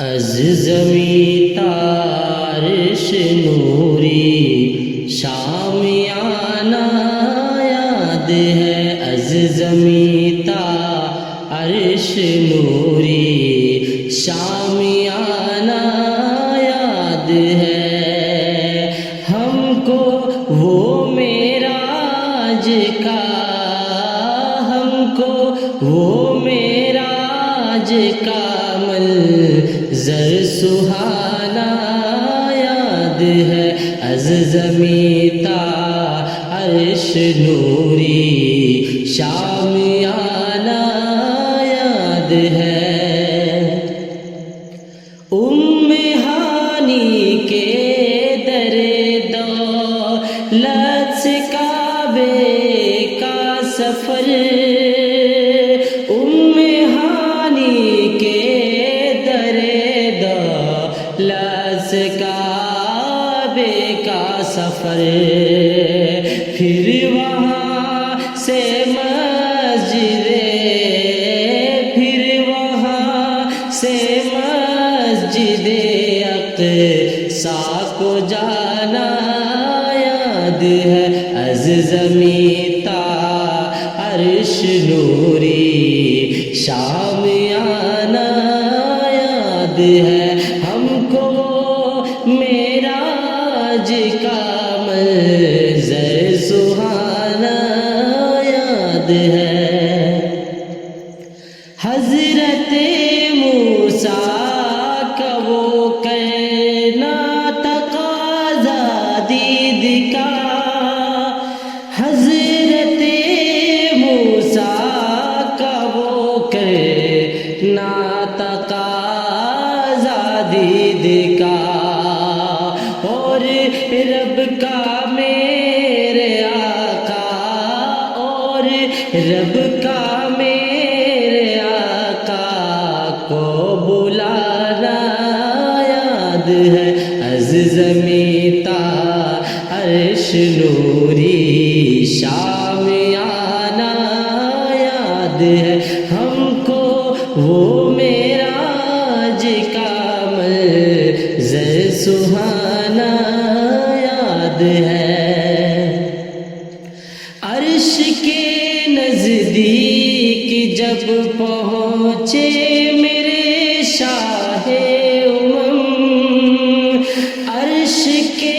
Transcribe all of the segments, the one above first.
از زمیں تارش نوری شامیانہ یاد ہے، از زمیں تارش نوری شامیانہ یاد ہے ہم کو وہ معراج کا، ہم کو وہ معراج کا منظر سہانا یاد ہے، از زمیں تا عرش نوری شامیانہ یاد ہے، ام ہانی کے در دولت سے کعبے کا سفر، ام ہانی کے در دولت سے کعبے کا سفر، پھر وہاں سے مسجد، پھر وہاں سے مسجد اقصیٰ کو جانا یاد ہے، از زمیں تا عرش نوری شامیانہ یاد ہے ہم کو معراج کا منظر سہانا یاد ہے، حضرت موسیٰ کا وہ کرنا تقاضا دید کا، حضرت موسیٰ کا وہ کرنا تقاضا دید کا، اور رب کا میرے آقا، اور رب کا میرے آقا کو بلانا یاد ہے، از زمیں تا عرش نوری شامیانہ یاد ہے ہم کو وہ معراج کا منظر سہانا یاد ہے، عرش کے نزدیک جب پہنچے میرے شاہ امم، عرش کے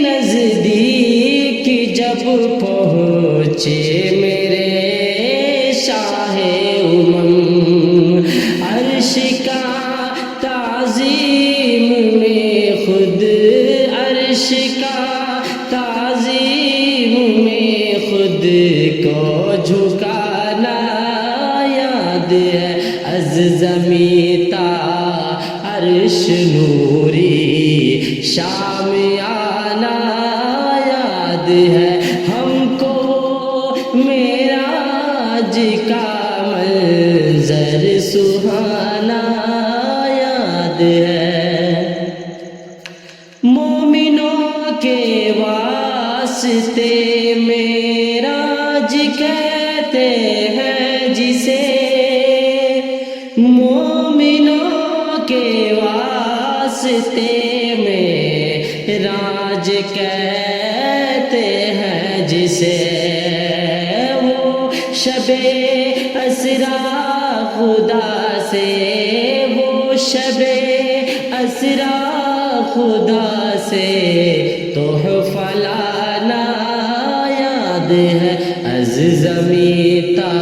نزدیک جب پہنچے میرے شاہ امم، عرش کا تعظیم میں خود، عرش کا تعظیم میں خود کو جھکانا یاد ہے، از زمیں تا عرش نوری شامیانہ یاد ہے ہم کو معراج کا منظر سہانا یاد ہے، مومنوں کے واسطے معراج کہتے ہیں جسے، مومنوں کے واسطے معراج کہتے ہیں جسے، وہ شب اسریٰ خدا سے، وہ شب اسریٰ خدا سے تحفہ لانا یاد ہے، از زمیں تا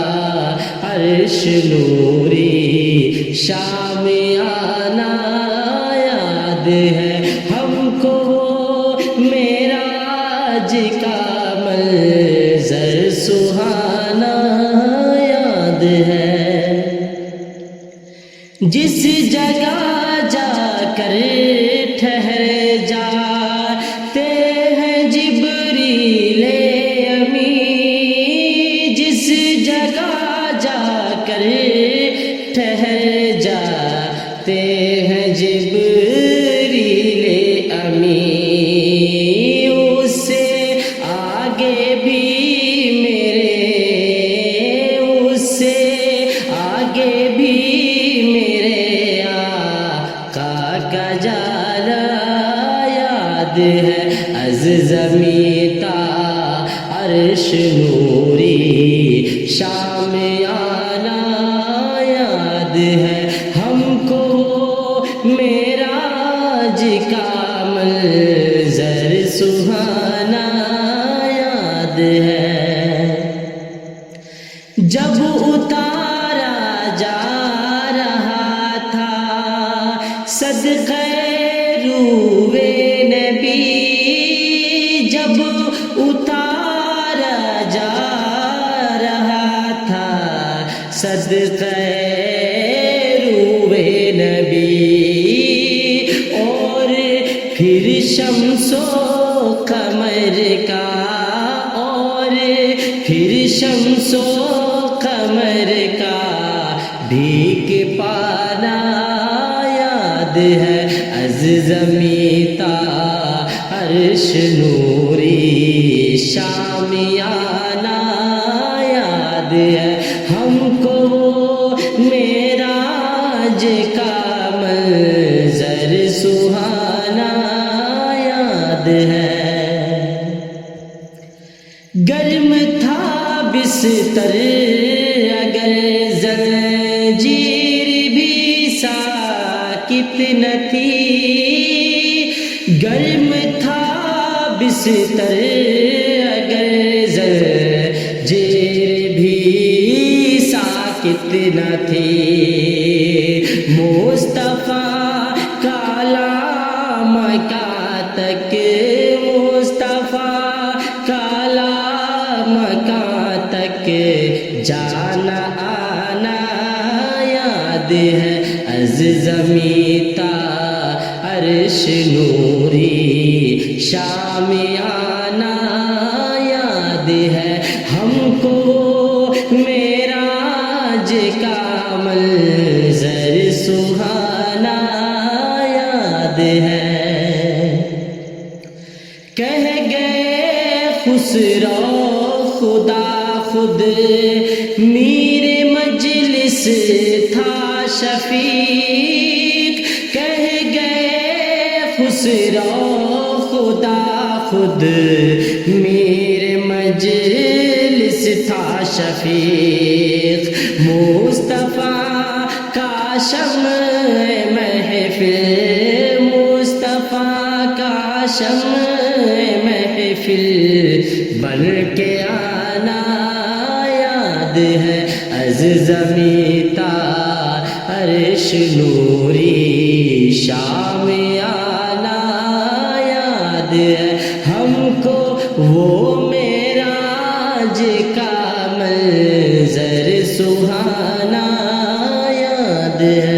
عرش نوری شامیانہ یاد ہے ہم کو معراج کا منظر سہانا یاد ہے، جس جگہ جا کر ٹھہر جاتے ہیں جبریل امی، جس جگہ جا کر ٹھہر جاتے ہیں جبریل امی، اس سے آگے بھی میرے، اس سے آگے بھی میرے آقا کا جانا یاد ہے، از زمیں تا عرش نوری شامیانہ یاد ہے، ہم کو معراج کا منظر سہانا یاد ہے، جب اتارا جا رہا تھا صدقہ روئے نبی، جب اتارا جا رہا تھا صدقہ روئے نبی، اور پھر شمس و قمر کا، اور پھر شمس و قمر کا بھیک پانا یاد ہے، از زمیں تا عرش نوری شامیانہ یاد ہے، ہم کو معراج کا منظر سہانا یاد ہے، گرم تھا بستر اگر زنجیر بھی ساکت نہ تھی، گرم تھا بستر اگر زنجیر بھی ساکت نہ تھی، مصطفیٰ کلام کا تک، مصطفیٰ کلام کا تک جانا آنا یاد ہے، از زمیں تا عرش نوری شامیانہ یاد ہے، ہم کو معراج کا منظر سہانا یاد ہے، کہہ گئے خسرو خدا خود میرے مجلس تھا شفیق، کہہ گئے خسرو خدا خود میرے مجلس تھا شفیق، مصطفیٰ کا شمع محفل، مصطفیٰ کا شمع محفل بن کے آنا یاد ہے، از زمیں تا عرش نوری شامیانہ یاد ہے، ہم کو وہ معراج کا منظر سہانا یاد ہے۔